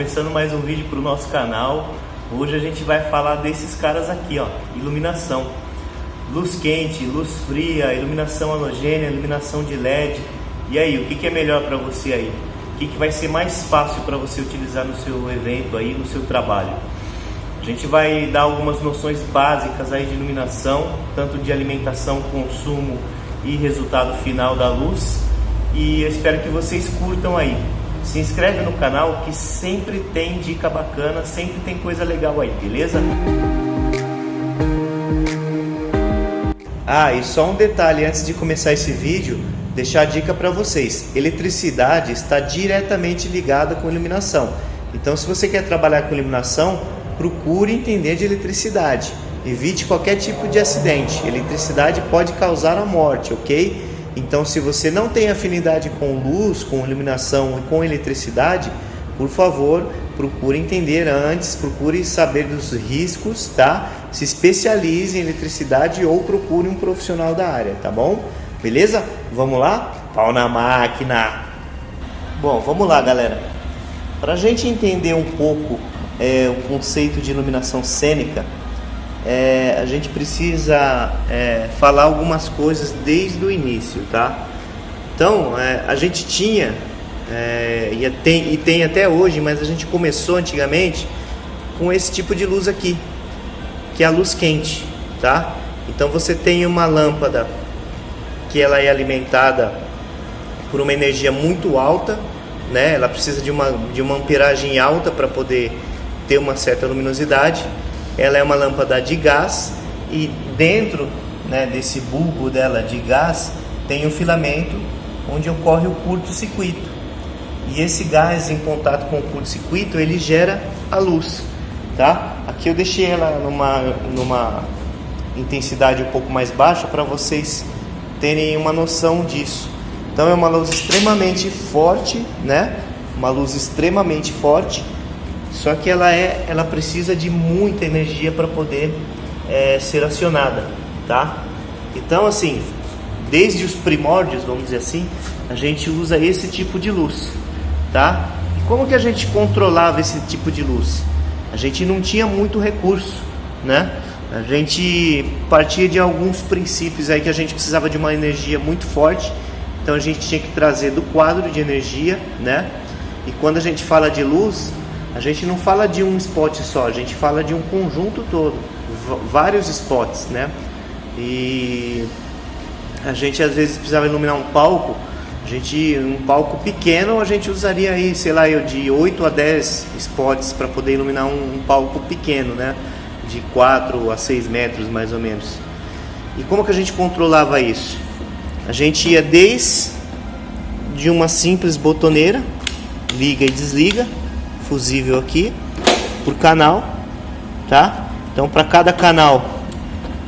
começando mais um vídeo para o nosso canal. Hoje a gente vai falar desses caras aqui, ó, iluminação. Luz quente, luz fria, iluminação halogênia, iluminação de LED. E aí, o que é melhor para você aí? O que vai ser mais fácil para você utilizar no seu evento aí, no seu trabalho? A gente vai dar algumas noções básicas aí de iluminação, tanto de alimentação, consumo e resultado final da luz. E eu espero que vocês curtam aí. Se inscreve no canal que sempre tem dica bacana, sempre tem coisa legal aí, beleza? Ah, e só um detalhe antes de começar esse vídeo, deixar a dica para vocês. Eletricidade está diretamente ligada com iluminação. Então, se você quer trabalhar com iluminação, procure entender de eletricidade. Evite qualquer tipo de acidente. Eletricidade pode causar a morte, ok? Então, se você não tem afinidade com luz, com iluminação e com eletricidade, por favor, procure entender antes, procure saber dos riscos, tá? Se especialize em eletricidade ou procure um profissional da área, tá bom? Beleza? Vamos lá? Pau na máquina! Bom, vamos lá, galera. Para a gente entender um pouco o conceito de iluminação cênica, a gente precisa falar algumas coisas desde o início, tá? Então, a gente tinha e tem até hoje, mas a gente começou antigamente com esse tipo de luz aqui, que é a luz quente, tá? Então você tem uma lâmpada que ela é alimentada por uma energia muito alta, né? Ela precisa de uma amperagem alta para poder ter uma certa luminosidade. Ela é uma lâmpada de gás e dentro, né, desse bulbo dela de gás tem um filamento onde ocorre o curto-circuito. E esse gás em contato com o curto-circuito, ele gera a luz, tá? Aqui eu deixei ela numa intensidade um pouco mais baixa para vocês terem uma noção disso. Então é uma luz extremamente forte, né? Uma luz extremamente forte. Só que ela precisa de muita energia para poder ser acionada, tá? Então, assim, desde os primórdios, vamos dizer assim, a gente usa esse tipo de luz, tá? E como que a gente controlava esse tipo de luz? A gente não tinha muito recurso, né? A gente partia de alguns princípios aí que a gente precisava de uma energia muito forte. Então a gente tinha que trazer do quadro de energia, né? E quando a gente fala de luz, a gente não fala de um spot só, a gente fala de um conjunto todo, vários spots, né? E a gente às vezes precisava iluminar um palco, um palco pequeno, a gente usaria aí, sei lá, de 8 a 10 spots para poder iluminar um palco pequeno, né? De 4 a 6 metros mais ou menos. E como que a gente controlava isso? A gente ia desde uma simples botoneira, liga e desliga, fusível aqui por canal, tá? Então para cada canal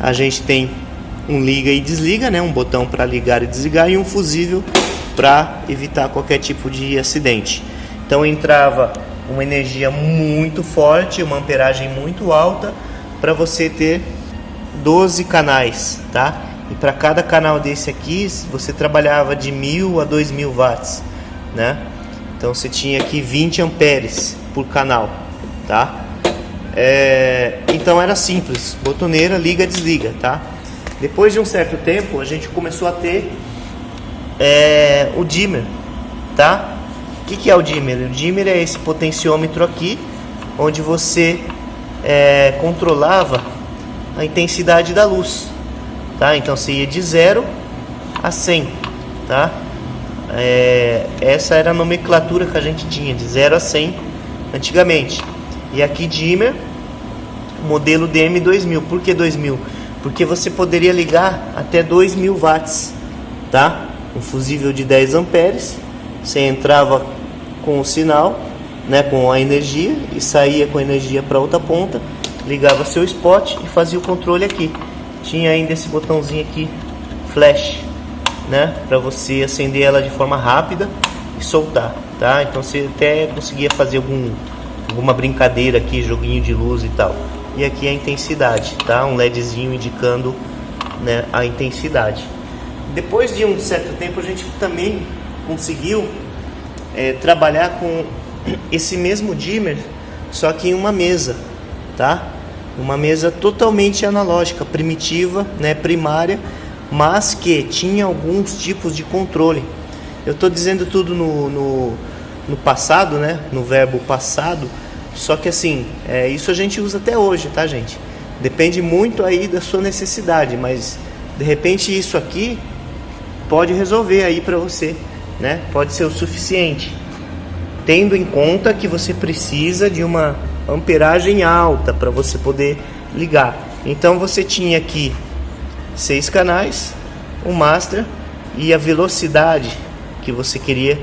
a gente tem um liga e desliga, né? Um botão para ligar e desligar e um fusível para evitar qualquer tipo de acidente. Então entrava uma energia muito forte, uma amperagem muito alta para você ter 12 canais, tá? E para cada canal desse aqui você trabalhava de 1000 a 2000 watts, né? Então você tinha aqui 20 amperes por canal, tá? Então era simples, botoneira, liga, desliga, tá? Depois de um certo tempo a gente começou a ter o dimmer, tá? O que é o dimmer? O dimmer é esse potenciômetro aqui, onde você controlava a intensidade da luz, tá? Então você ia de 0 a 100, tá? Essa era a nomenclatura que a gente tinha, de 0 a 100 antigamente. E aqui dimmer, modelo DM2000. Por que 2000? Porque você poderia ligar até 2000 watts, tá? Um fusível de 10 amperes, você entrava com o sinal, né, com a energia, e saía com a energia para outra ponta, ligava seu spot e fazia o controle aqui. Tinha ainda esse botãozinho aqui, flash, né, para você acender ela de forma rápida e soltar, tá? Então você até conseguia fazer alguma brincadeira aqui, joguinho de luz e tal. E aqui a intensidade, tá? Um LEDzinho indicando, né, a intensidade. Depois de um certo tempo a gente também conseguiu trabalhar com esse mesmo dimmer, só que em uma mesa, tá? Uma mesa totalmente analógica, primitiva, né, primária, mas que tinha alguns tipos de controle. Eu estou dizendo tudo no passado, né, no verbo passado, só que assim, isso a gente usa até hoje, tá, gente? Depende muito aí da sua necessidade, mas de repente isso aqui pode resolver aí para você, né? Pode ser o suficiente, tendo em conta que você precisa de uma amperagem alta para você poder ligar. Então você tinha aqui 6 canais, o master e a velocidade que você queria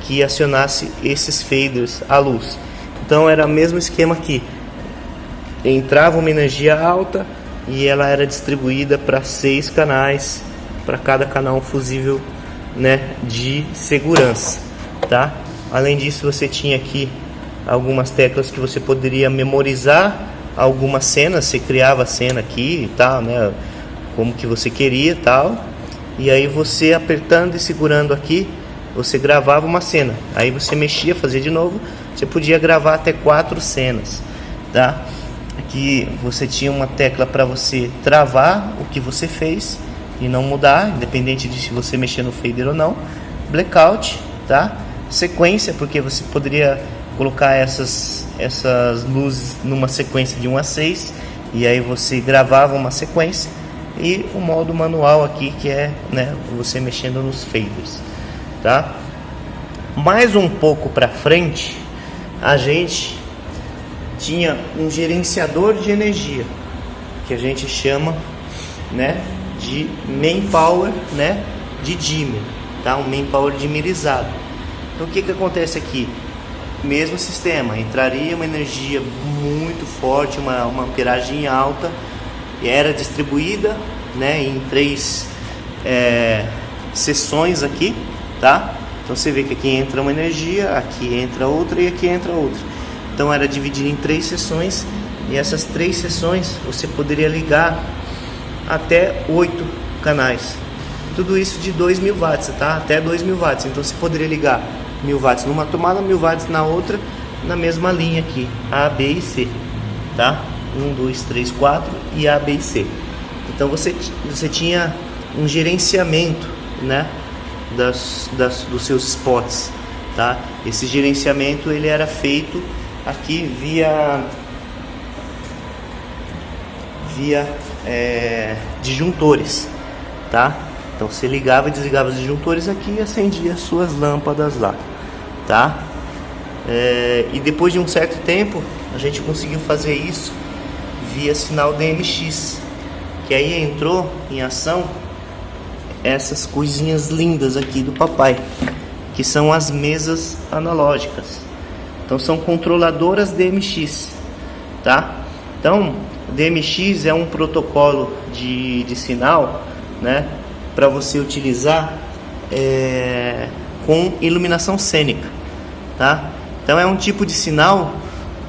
que acionasse esses faders à luz. Então era o mesmo esquema aqui, entrava uma energia alta e ela era distribuída para 6 canais, para cada canal um fusível, né, de segurança, tá? Além disso, você tinha aqui algumas teclas que você poderia memorizar algumas cenas. Você criava a cena aqui e tal, né, como que você queria e tal, e aí você apertando e segurando aqui, você gravava uma cena. Aí você mexia, fazia de novo, você podia gravar até 4 cenas, tá? Aqui você tinha uma tecla para você travar o que você fez e não mudar, independente de se você mexer no fader ou não. Blackout, tá? Sequência, porque você poderia colocar essas luzes numa sequência de 1 a 6, e aí você gravava uma sequência. E o modo manual aqui, que é, né, você mexendo nos faders, tá? Mais um pouco para frente, a gente tinha um gerenciador de energia, que a gente chama, né, de main power, né, de dimmer, tá? Um main power dimmerizado. Então o que acontece aqui? Mesmo sistema, entraria uma energia muito forte, uma amperagem alta, e era distribuída, né, em 3 seções aqui, tá? Então você vê que aqui entra uma energia, aqui entra outra e aqui entra outra. Então era dividido em 3 seções, e essas 3 seções você poderia ligar até 8 canais. Tudo isso de 2.000 watts, tá? Até 2.000 watts. Então você poderia ligar 1.000 watts numa tomada, 1.000 watts na outra, na mesma linha aqui, A, B e C, tá? 1, 2, 3, 4 e A, B e C. Então você tinha um gerenciamento, né, dos seus spots, tá? Esse gerenciamento ele era feito aqui via disjuntores, tá? Então você ligava e desligava os disjuntores aqui e acendia as suas lâmpadas lá, tá? E depois de um certo tempo a gente conseguiu fazer isso via sinal DMX, que aí entrou em ação essas coisinhas lindas aqui do papai, que são as mesas analógicas. Então são controladoras DMX, tá? Então DMX é um protocolo de sinal, né, para você utilizar com iluminação cênica, tá? Então é um tipo de sinal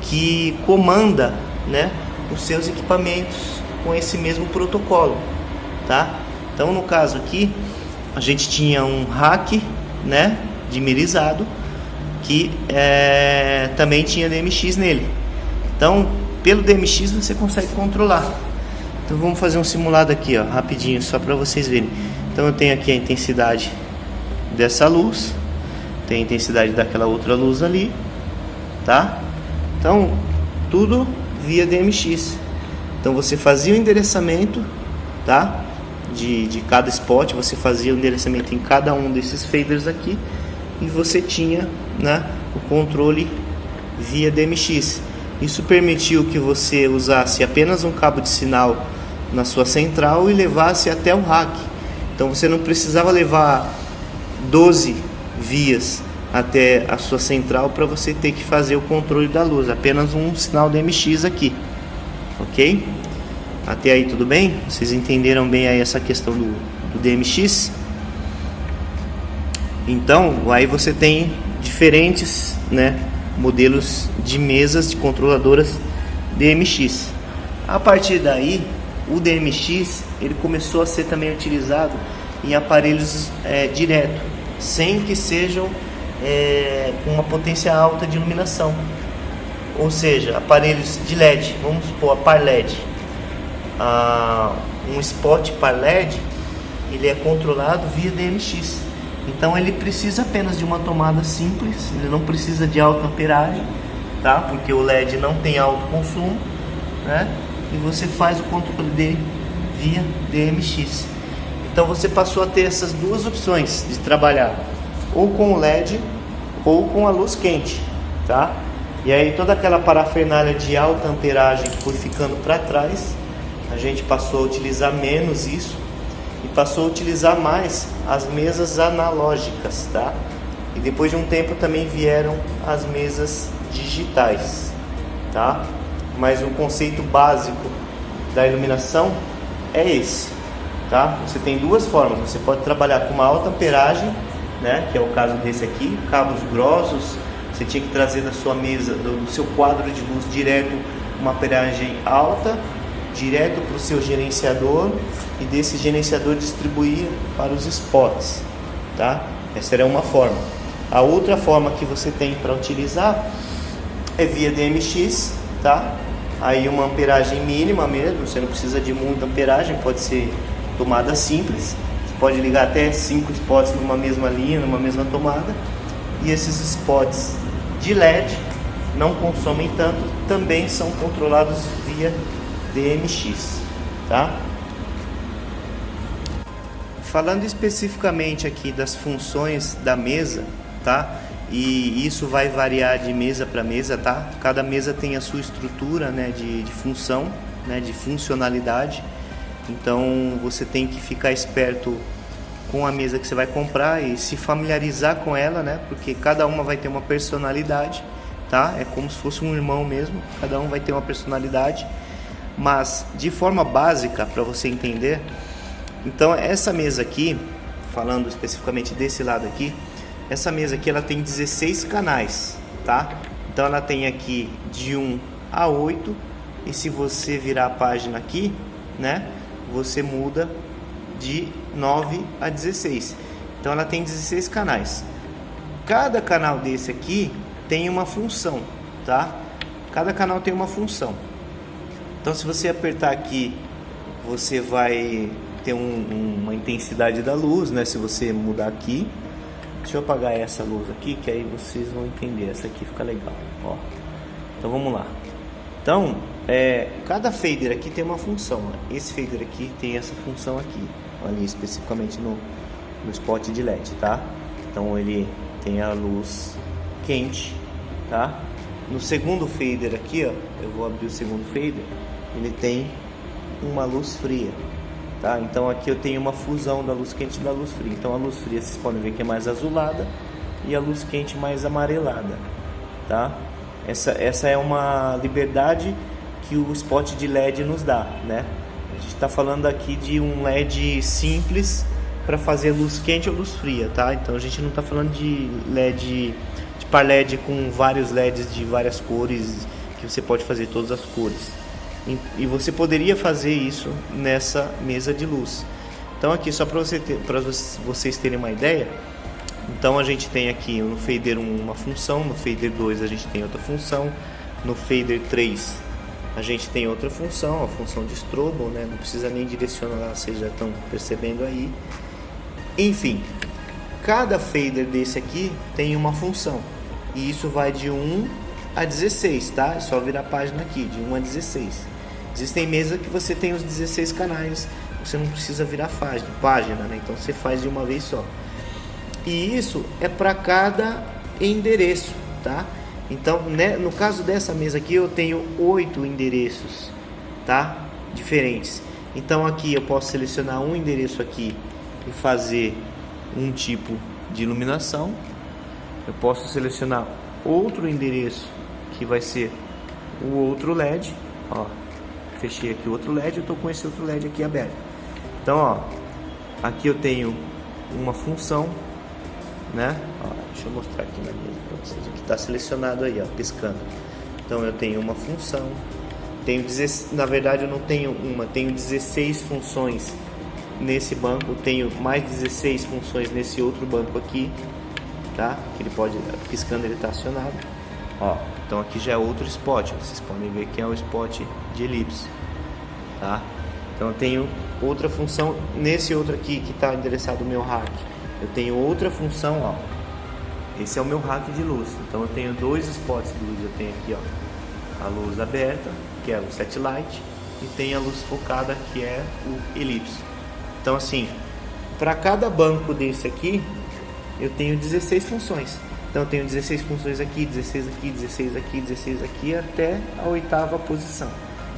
que comanda, né, os seus equipamentos com esse mesmo protocolo, tá? Então no caso aqui a gente tinha um rack, né, dimmerizado, que também tinha DMX nele. Então pelo DMX você consegue controlar. Então vamos fazer um simulado aqui, ó, rapidinho, só para vocês verem. Então eu tenho aqui a intensidade dessa luz, tem a intensidade daquela outra luz ali, tá? Então tudo via DMX. Então você fazia o endereçamento, tá? De cada spot, você fazia o endereçamento em cada um desses faders aqui, e você tinha, né, o controle via DMX. Isso permitiu que você usasse apenas um cabo de sinal na sua central e levasse até o rack. Então você não precisava levar 12 vias até a sua central para você ter que fazer o controle da luz, apenas um sinal DMX aqui, ok? Até aí tudo bem? Vocês entenderam bem aí essa questão do DMX? Então aí você tem diferentes, né, modelos de mesas de controladoras DMX. A partir daí o DMX ele começou a ser também utilizado em aparelhos direto, sem que sejam com uma potência alta de iluminação, ou seja, aparelhos de LED, vamos supor a par LED. Um spot par LED, ele é controlado via DMX, então ele precisa apenas de uma tomada simples, ele não precisa de alta amperagem, tá? Porque o LED não tem alto consumo, né? E você faz o controle dele via DMX. Então você passou a ter essas duas opções de trabalhar, ou com o LED ou com a luz quente, tá? E aí toda aquela parafernália de alta amperagem que foi ficando para trás, a gente passou a utilizar menos isso e passou a utilizar mais as mesas analógicas, tá? E depois de um tempo também vieram as mesas digitais, tá? Mas o conceito básico da iluminação é esse, tá? Você tem duas formas, você pode trabalhar com uma alta amperagem, né? Que é o caso desse aqui, cabos grossos. Você tinha que trazer da sua mesa, do seu quadro de luz direto, uma amperagem alta, direto para o seu gerenciador, e desse gerenciador distribuir para os spots, tá? Essa era uma forma. A outra forma que você tem para utilizar é via DMX, tá? Aí uma amperagem mínima mesmo, você não precisa de muita amperagem, pode ser tomada simples. Você pode ligar até 5 spots numa mesma linha, numa mesma tomada. E esses spots de LED não consomem tanto, também são controlados via DMX, tá? Falando especificamente aqui das funções da mesa, tá? E isso vai variar de mesa para mesa, tá? Cada mesa tem a sua estrutura, né, de função, né, de funcionalidade. Então você tem que ficar esperto com a mesa que você vai comprar e se familiarizar com ela, né? Porque cada uma vai ter uma personalidade, tá? É como se fosse um irmão mesmo, cada um vai ter uma personalidade. Mas de forma básica, para você entender, então essa mesa aqui, falando especificamente desse lado aqui, essa mesa aqui ela tem 16 canais, tá? Então ela tem aqui de 1 a 8, e se você virar a página aqui, né, você muda de 9 a 16. Então ela tem 16 canais. Cada canal desse aqui tem uma função, tá? Cada canal tem uma função. Então se você apertar aqui, você vai ter uma intensidade da luz, né? Se você mudar aqui, deixa eu apagar essa luz aqui, que aí vocês vão entender. Essa aqui fica legal, ó. Então vamos lá. Então, cada fader aqui tem uma função. Esse fader aqui tem essa função aqui, ali especificamente no spot de LED, tá? Então ele tem a luz quente, tá? No segundo fader aqui, ó, eu vou abrir o segundo fader, ele tem uma luz fria, tá? Então aqui eu tenho uma fusão da luz quente e da luz fria. Então a luz fria vocês podem ver que é mais azulada e a luz quente mais amarelada, tá? Essa é uma liberdade que o spot de LED nos dá, né? A gente está falando aqui de um LED simples para fazer luz quente ou luz fria, tá? Então a gente não está falando de LED, de par LED com vários LEDs de várias cores, que você pode fazer todas as cores. E você poderia fazer isso nessa mesa de luz. Então aqui só para vocês terem uma ideia. Então a gente tem aqui no fader 1 uma função, no fader 2 a gente tem outra função, no fader 3 a gente tem outra função, a função de strobo, né? Não precisa nem direcionar, vocês já estão percebendo aí. Enfim, cada fader desse aqui tem uma função, e isso vai de 1 a 16, tá? É só virar a página aqui, de 1 a 16. Existem mesas que você tem os 16 canais, você não precisa virar página, né? Então você faz de uma vez só. E isso é para cada endereço, tá? Então, né, no caso dessa mesa aqui, eu tenho 8 endereços, tá? Diferentes. Então aqui eu posso selecionar um endereço aqui e fazer um tipo de iluminação. Eu posso selecionar outro endereço que vai ser o outro LED. Ó, fechei aqui o outro LED, eu estou com esse outro LED aqui aberto. Então, ó, aqui eu tenho uma função, né? Ó, deixa eu mostrar aqui na mesa para vocês. Aqui está selecionado aí, ó, piscando. Então eu tenho uma função. Na verdade eu não tenho uma, tenho 16 funções nesse banco. Tenho mais 16 funções nesse outro banco aqui. tá? Que ele pode, piscando, ele está acionado. Ó, então aqui já é outro spot, ó. Vocês podem ver que é o spot de elipse, tá? Então eu tenho outra função nesse outro aqui que está endereçado o meu rack. Eu tenho outra função, ó. Esse é o meu rack de luz. Então eu tenho dois spots de luz. Eu tenho aqui, ó, a luz aberta, que é o set light, e tem a luz focada, que é o elipse. Então assim, para cada banco desse aqui, eu tenho 16 funções. Então eu tenho 16 funções aqui, 16 aqui, 16 aqui, 16 aqui, até a 8ª posição,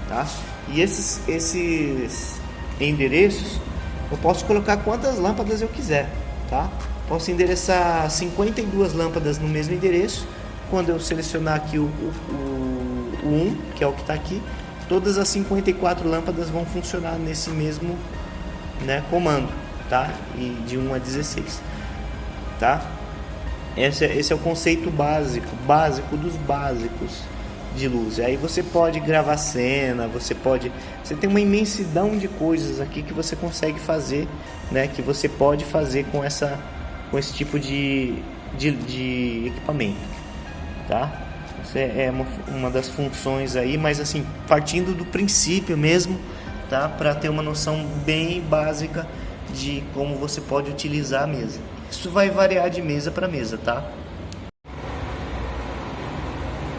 tá? E esses endereços, eu posso colocar quantas lâmpadas eu quiser, tá? Posso endereçar 52 lâmpadas no mesmo endereço. Quando eu selecionar aqui o 1, que é o que está aqui, todas as 54 lâmpadas vão funcionar nesse mesmo, né, comando, tá? E de 1 a 16, tá? Esse é o conceito básico dos básicos de luz. Aí você pode gravar cena, você tem uma imensidão de coisas aqui que você consegue fazer, né? Que você pode fazer com esse tipo de equipamento, tá? Isso é uma das funções aí, mas assim, partindo do princípio mesmo, tá? Para ter uma noção bem básica de como você pode utilizar a mesa. Isso vai variar de mesa para mesa, tá?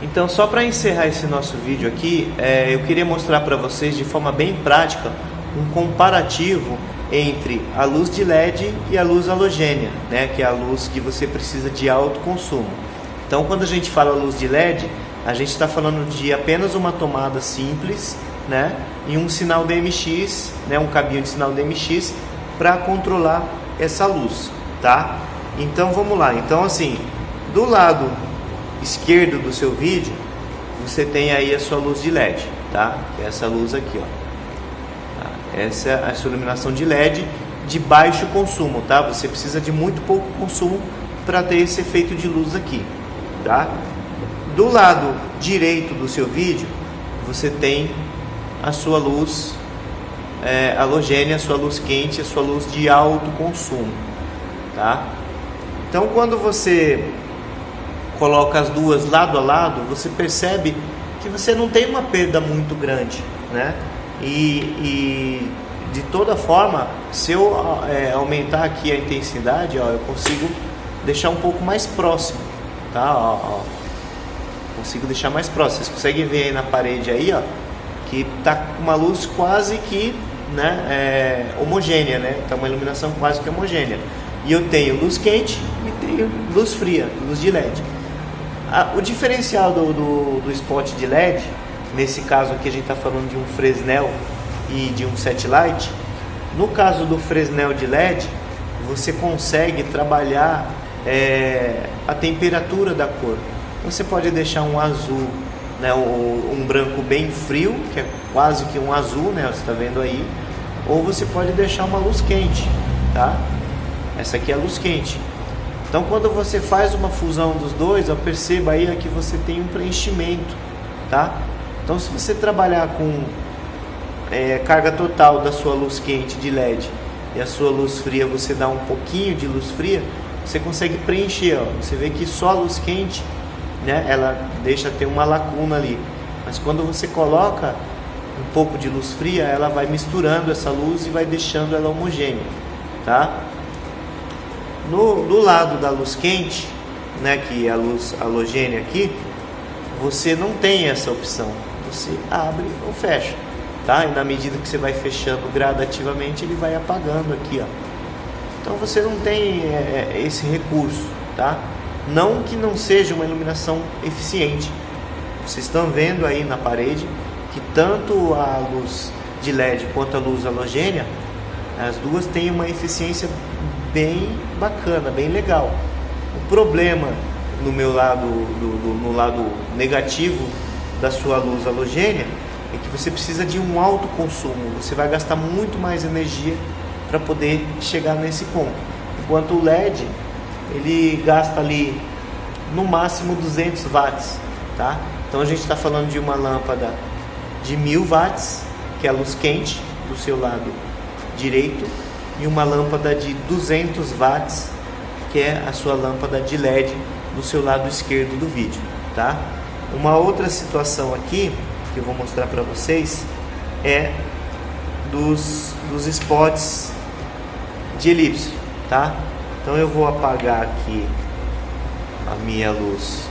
Então, só para encerrar esse nosso vídeo aqui, eu queria mostrar para vocês de forma bem prática um comparativo entre a luz de LED e a luz halogênia, né? Que é a luz que você precisa de alto consumo. Então, quando a gente fala luz de LED, a gente está falando de apenas uma tomada simples, né? E um sinal DMX, né? Um cabinho de sinal DMX para controlar essa luz, tá? Então vamos lá. Então assim, do lado esquerdo do seu vídeo, você tem aí a sua luz de LED, tá? Que é essa luz aqui, ó. Tá? Essa é a sua iluminação de LED de baixo consumo, tá? Você precisa de muito pouco consumo para ter esse efeito de luz aqui, tá? Do lado direito do seu vídeo, você tem a sua luz halogênia, a sua luz quente, a sua luz de alto consumo, tá? Então, quando você coloca as duas lado a lado, você percebe que você não tem uma perda muito grande, né? E de toda forma, se eu aumentar aqui a intensidade, ó, eu consigo deixar um pouco mais próximo, tá? Ó, consigo deixar mais próximo. Vocês conseguem ver aí na parede aí, ó, que tá uma luz quase que, né, homogênea, né? Tá uma iluminação quase que homogênea. E eu tenho luz quente e tenho luz fria, luz de LED. O diferencial do spot de LED, nesse caso aqui a gente está falando de um Fresnel e de um set light. No caso do Fresnel de LED, você consegue trabalhar a temperatura da cor. Você pode deixar um azul, né, um branco bem frio, que é quase que um azul, né, você está vendo aí, ou você pode deixar uma luz quente, tá? Essa aqui é a luz quente. Então, quando você faz uma fusão dos dois, perceba aí que você tem um preenchimento, tá? Então, se você trabalhar com carga total da sua luz quente de LED e a sua luz fria, você dá um pouquinho de luz fria, você consegue preencher, ó. Você vê que só a luz quente, né, ela deixa ter uma lacuna ali, mas quando você coloca um pouco de luz fria, ela vai misturando essa luz e vai deixando ela homogênea, tá? Do lado da luz quente, né, que é a luz halogênia aqui, você não tem essa opção, você abre ou fecha, tá? E na medida que você vai fechando gradativamente, ele vai apagando aqui, ó. Então você não tem esse recurso, tá? Não que não seja uma iluminação eficiente. Vocês estão vendo aí na parede que tanto a luz de LED quanto a luz halogênia, as duas têm uma eficiência bem bacana, bem legal. O problema no meu lado, no lado negativo da sua luz halogênia, é que você precisa de um alto consumo. Você vai gastar muito mais energia para poder chegar nesse ponto. Enquanto o LED, ele gasta ali no máximo 200 watts, tá? Então a gente está falando de uma lâmpada de 1000 watts, que é a luz quente do seu lado direito, e uma lâmpada de 200 watts, que é a sua lâmpada de LED do seu lado esquerdo do vídeo, tá? Uma outra situação aqui que eu vou mostrar para vocês é dos spots de elipse, tá? Então eu vou apagar aqui a minha luz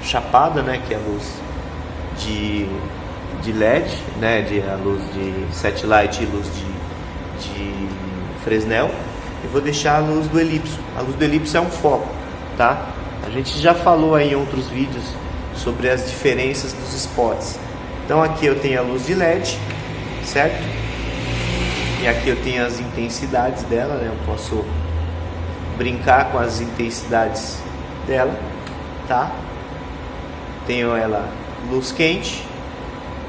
chapada, né, que é a luz de LED, né, a luz de Setlight e luz de Fresnel, e vou deixar a luz do elipso. A luz do elipso é um foco, tá? A gente já falou aí em outros vídeos sobre as diferenças dos spots. Então aqui eu tenho a luz de LED, certo? E aqui eu tenho as intensidades dela, né? Eu posso brincar com as intensidades dela, tá? Tenho ela luz quente,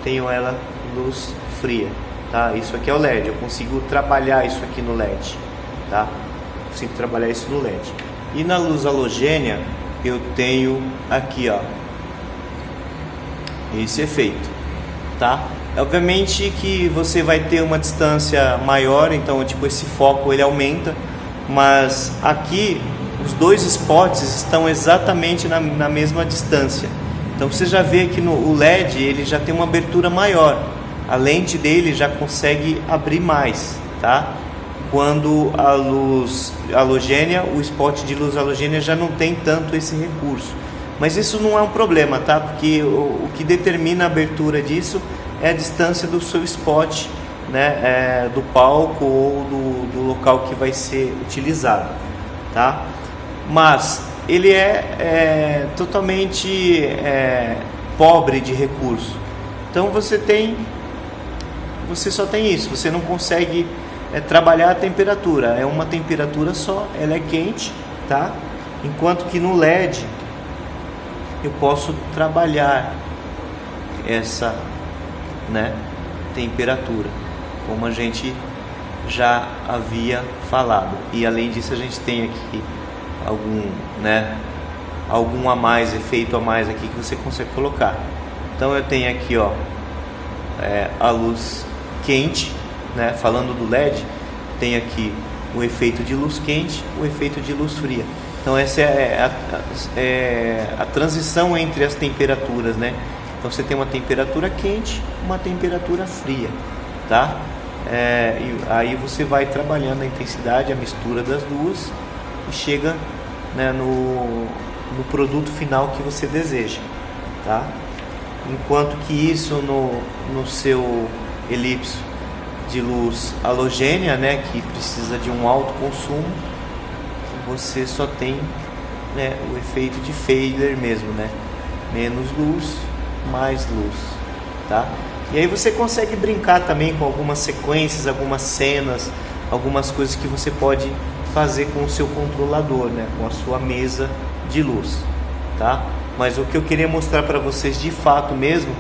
tenho ela luz fria, tá? Isso aqui é o LED, eu consigo trabalhar isso aqui no LED, tá? Consigo trabalhar isso no LED. E na luz halogênia eu tenho aqui, ó, esse efeito, tá? Obviamente que você vai ter uma distância maior, então tipo esse foco ele aumenta, mas aqui os dois spots estão exatamente na mesma distância. Então você já vê que o LED ele já tem uma abertura maior, a lente dele já consegue abrir mais, tá? Quando a luz halogênia, o spot de luz halogênia já não tem tanto esse recurso. Mas isso não é um problema, tá? Porque o que determina a abertura disso é a distância do seu spot, né? Do palco ou do local que vai ser utilizado, tá? Mas ele é totalmente pobre de recurso. Então você só tem isso, você não consegue trabalhar a temperatura, é uma temperatura só, ela é quente, tá? Enquanto que no LED eu posso trabalhar essa, né, temperatura, como a gente já havia falado. E além disso a gente tem aqui algum a mais, efeito a mais aqui que você consegue colocar. Então eu tenho aqui, ó, a luz quente, né? Falando do LED, tem aqui o efeito de luz quente, o efeito de luz fria. Então essa é a transição entre as temperaturas, né? Então você tem uma temperatura quente, uma temperatura fria, tá? E aí você vai trabalhando a intensidade, a mistura das duas e chega, né, no produto final que você deseja, tá? Enquanto que isso no seu elipso de luz halogênia, né, que precisa de um alto consumo, você só tem, né, o efeito de fader mesmo, né? Menos luz, mais luz, tá? E aí você consegue brincar também com algumas sequências, algumas cenas, algumas coisas que você pode fazer com o seu controlador, né, com a sua mesa de luz, tá? Mas o que eu queria mostrar para vocês de fato mesmo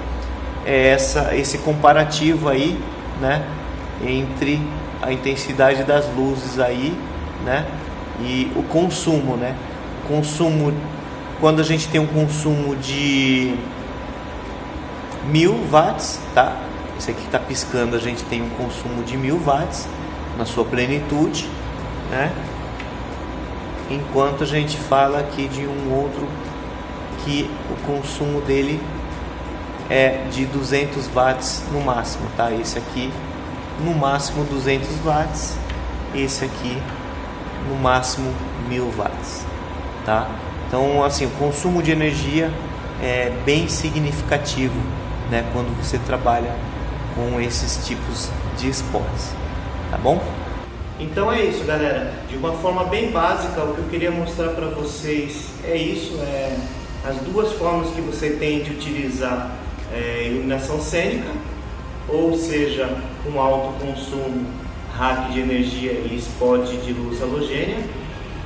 é esse comparativo aí, né, entre a intensidade das luzes aí, né, e o consumo, né? Consumo, quando a gente tem um consumo de 1000 watts, tá? Esse aqui que está piscando, a gente tem um consumo de 1000 watts na sua plenitude, né? Enquanto a gente fala aqui de um outro que o consumo dele é de 200 watts no máximo, tá? Esse aqui no máximo 200 watts, esse aqui no máximo 1000 watts, tá? Então assim, o consumo de energia é bem significativo, né, quando você trabalha com esses tipos de spots, tá bom? Então é isso, galera. De uma forma bem básica, o que eu queria mostrar para vocês é isso, as duas formas que você tem de utilizar iluminação cênica, ou seja, com alto consumo, rack de energia e spot de luz halogênia,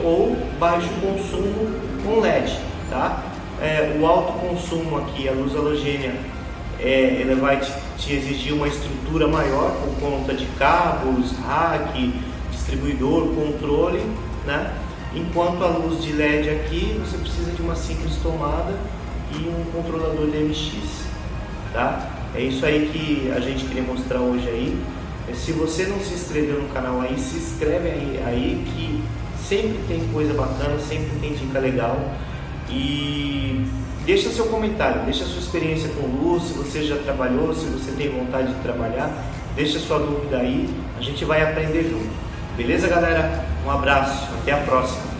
ou baixo consumo com LED, tá? O alto consumo aqui, a luz halogênia, ela vai te exigir uma estrutura maior por conta de cabos, rack, distribuidor, controle, né? Enquanto a luz de LED aqui, você precisa de uma simples tomada e um controlador de MX, tá? É isso aí que a gente queria mostrar hoje aí. Se você não se inscreveu no canal aí, se inscreve aí que sempre tem coisa bacana, sempre tem dica legal. E deixa seu comentário, deixa sua experiência com luz, se você já trabalhou, se você tem vontade de trabalhar, deixa sua dúvida aí, a gente vai aprender junto. Beleza, galera? Um abraço, até a próxima.